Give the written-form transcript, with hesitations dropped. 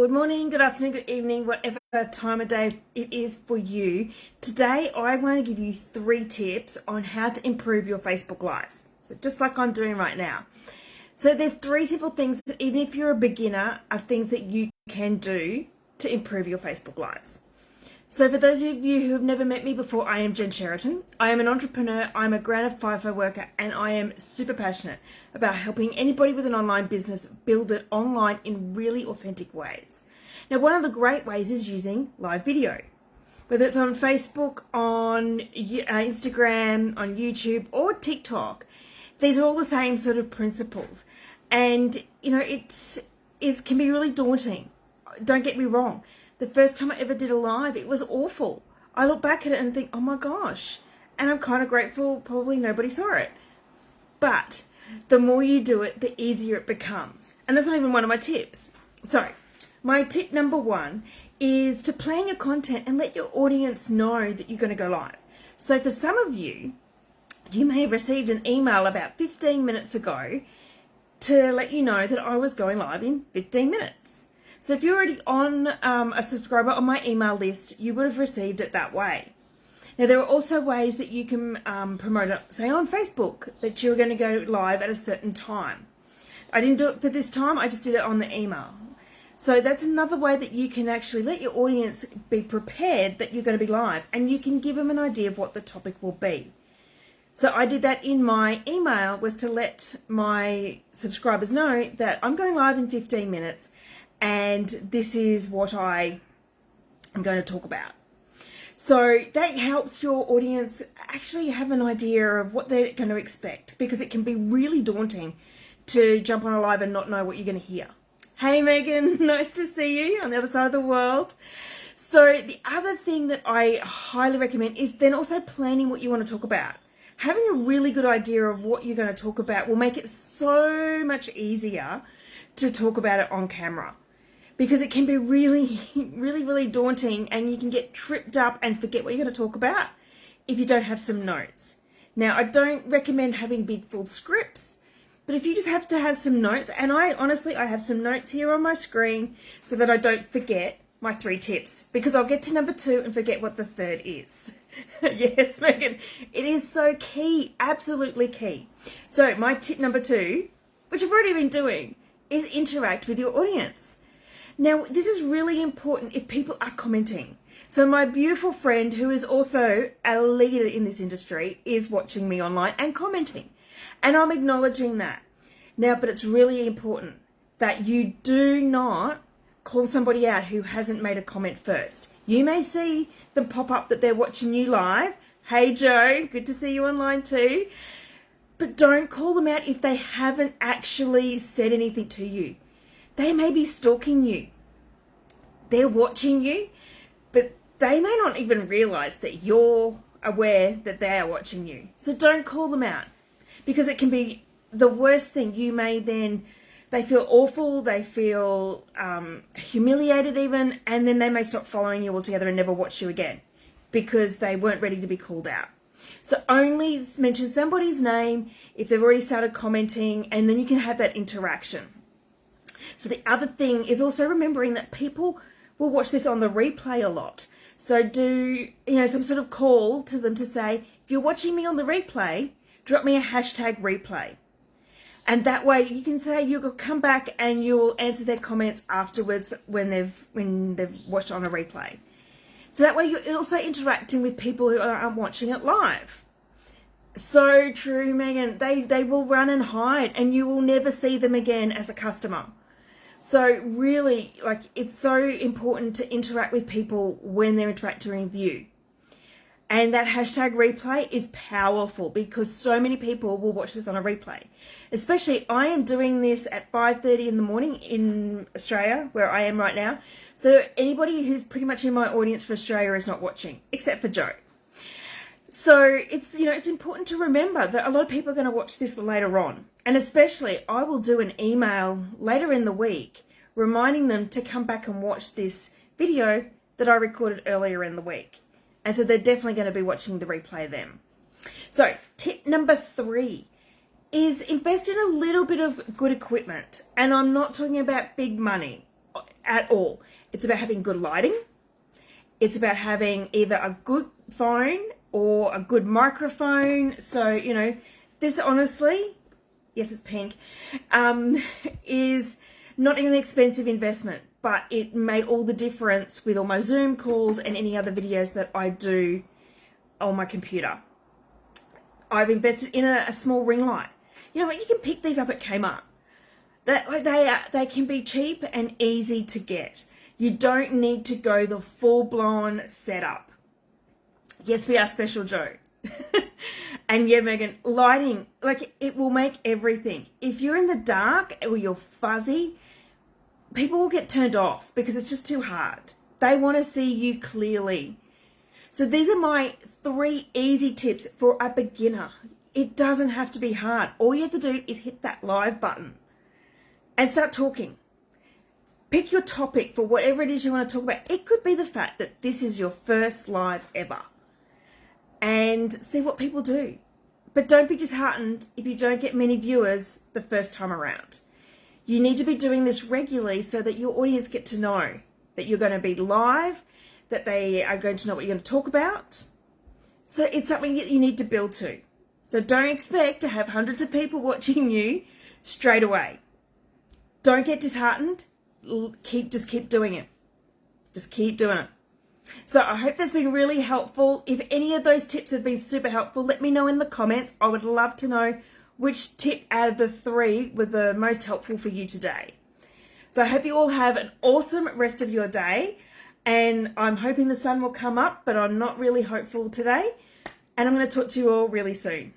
Good morning, good afternoon, good evening, whatever time of day it is for you. Today, I want to give you 3 tips on how to improve your Facebook Lives. So just like I'm doing right now. So there are 3 simple things that even if you're a beginner, are things that you can do to improve your Facebook Lives. So for those of you who have never met me before, I am Jen Sheraton. I am an entrepreneur, I'm a grounded FIFO worker, and I am super passionate about helping anybody with an online business build it online in really authentic ways. Now, one of the great ways is using live video. Whether it's on Facebook, on Instagram, on YouTube, or TikTok, these are all the same sort of principles. And, it can be really daunting. Don't get me wrong. The first time I ever did a live, it was awful. I look back at it and think, oh my gosh. And I'm kind of grateful probably nobody saw it. But the more you do it, the easier it becomes. And that's not even one of my tips. So, my tip number 1 is to plan your content and let your audience know that you're going to go live. So for some of you, you may have received an email about 15 minutes ago to let you know that I was going live in 15 minutes. So if you're already on a subscriber on my email list, you would have received it that way. Now, there are also ways that you can promote it, say on Facebook, that you're going to go live at a certain time. I didn't do it for this time, I just did it on the email. So that's another way that you can actually let your audience be prepared that you're going to be live, and you can give them an idea of what the topic will be. So I did that in my email, was to let my subscribers know that I'm going live in 15 minutes and this is what I am going to talk about. So that helps your audience actually have an idea of what they're going to expect, because it can be really daunting to jump on a live and not know what you're going to hear. Hey Megan, nice to see you on the other side of the world. So the other thing that I highly recommend is then also planning what you want to talk about. Having a really good idea of what you're going to talk about will make it so much easier to talk about it on camera, because it can be really daunting, and you can get tripped up and forget what you're going to talk about if you don't have some notes. Now, I don't recommend having big full scripts, but if you just have to have some notes, and I have some notes here on my screen so that I don't forget my 3 tips, because I'll get to number 2 and forget what the 3rd is. Yes, Megan, it is so key, absolutely key. So my tip number 2, which I've already been doing, is interact with your audience. Now, this is really important if people are commenting. So my beautiful friend, who is also a leader in this industry, is watching me online and commenting. And I'm acknowledging that. Now, but it's really important that you do not call somebody out who hasn't made a comment first. You may see them pop up that they're watching you live. Hey Joe, good to see you online too. But don't call them out if they haven't actually said anything to you. They may be stalking you. They're watching you, but they may not even realize that you're aware that they are watching you. So don't call them out, because it can be the worst thing. They feel awful, they feel humiliated even, and then they may stop following you altogether and never watch you again because they weren't ready to be called out. So only mention somebody's name if they've already started commenting, and then you can have that interaction. So the other thing is also remembering that people will watch this on the replay a lot. So do, some sort of call to them to say, if you're watching me on the replay, drop me a #replay. And that way you can say you'll come back and you'll answer their comments afterwards when they've watched on a replay. So that way you're also interacting with people who are watching it live. So true, Megan. They will run and hide, and you will never see them again as a customer. So really, it's so important to interact with people when they're interacting with you. And that #replay is powerful, because so many people will watch this on a replay. Especially, I am doing this at 5:30 in the morning in Australia, where I am right now. So anybody who's pretty much in my audience for Australia is not watching, except for Joe. So it's important to remember that a lot of people are going to watch this later on. And especially, I will do an email later in the week reminding them to come back and watch this video that I recorded earlier in the week. And so they're definitely going to be watching the replay then. So tip number 3 is invest in a little bit of good equipment. And I'm not talking about big money. at all. It's about having good lighting. It's about having either a good phone or a good microphone. So, you know, this honestly, yes, it's pink, is not an expensive investment, but it made all the difference with all my Zoom calls and any other videos that I do on my computer. I've invested in a small ring light. You know what? You can pick these up at Kmart. They can be cheap and easy to get. You don't need to go the full-blown setup. Yes, we are Special Joe. And yeah, Megan, lighting, like, it will make everything. If you're in the dark or you're fuzzy, people will get turned off because it's just too hard. They want to see you clearly. So these are my 3 easy tips for a beginner. It doesn't have to be hard. All you have to do is hit that live button and start talking. Pick your topic for whatever it is you want to talk about. It could be the fact that this is your first live ever. And see what people do. But don't be disheartened if you don't get many viewers the first time around. You need to be doing this regularly so that your audience get to know that you're going to be live, that they are going to know what you're going to talk about. So it's something that you need to build to. So don't expect to have hundreds of people watching you straight away. Don't get disheartened. Just keep doing it. Just keep doing it. So I hope that's been really helpful. If any of those tips have been super helpful, let me know in the comments. I would love to know which tip out of the 3 were the most helpful for you today. So I hope you all have an awesome rest of your day. And I'm hoping the sun will come up, but I'm not really hopeful today. And I'm going to talk to you all really soon.